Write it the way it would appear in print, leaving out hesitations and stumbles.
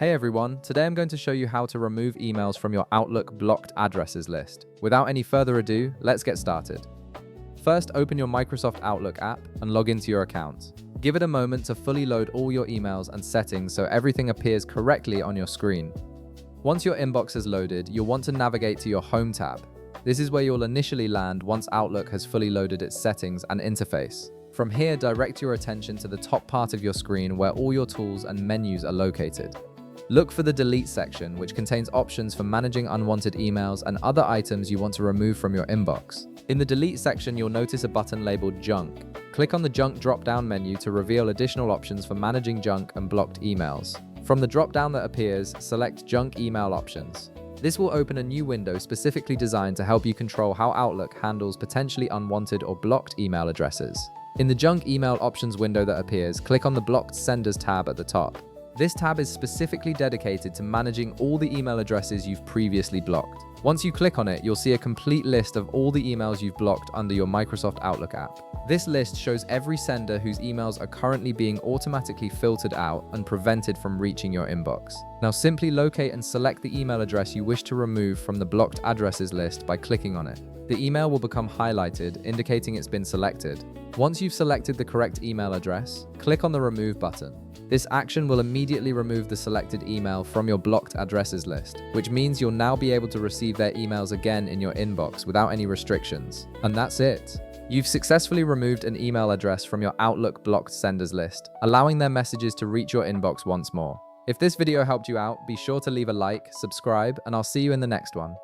Hey everyone, today I'm going to show you how to remove emails from your Outlook blocked addresses list. Without any further ado, let's get started. First, open your Microsoft Outlook app and log into your account. Give it a moment to fully load all your emails and settings so everything appears correctly on your screen. Once your inbox is loaded, you'll want to navigate to your Home tab. This is where you'll initially land once Outlook has fully loaded its settings and interface. From here, direct your attention to the top part of your screen where all your tools and menus are located. Look for the Delete section, which contains options for managing unwanted emails and other items you want to remove from your inbox. In the Delete section, you'll notice a button labeled Junk. Click on the Junk drop-down menu to reveal additional options for managing junk and blocked emails. From the drop-down that appears, select Junk Email Options. This will open a new window specifically designed to help you control how Outlook handles potentially unwanted or blocked email addresses. In the Junk Email Options window that appears, click on the Blocked Senders tab at the top. This tab is specifically dedicated to managing all the email addresses you've previously blocked. Once you click on it, you'll see a complete list of all the emails you've blocked under your Microsoft Outlook app. This list shows every sender whose emails are currently being automatically filtered out and prevented from reaching your inbox. Now simply locate and select the email address you wish to remove from the blocked addresses list by clicking on it. The email will become highlighted, indicating it's been selected. Once you've selected the correct email address, click on the Remove button. This action will immediately remove the selected email from your blocked addresses list, which means you'll now be able to receive their emails again in your inbox without any restrictions. And that's it. You've successfully removed an email address from your Outlook blocked senders list, allowing their messages to reach your inbox once more. If this video helped you out, be sure to leave a like, subscribe, and I'll see you in the next one.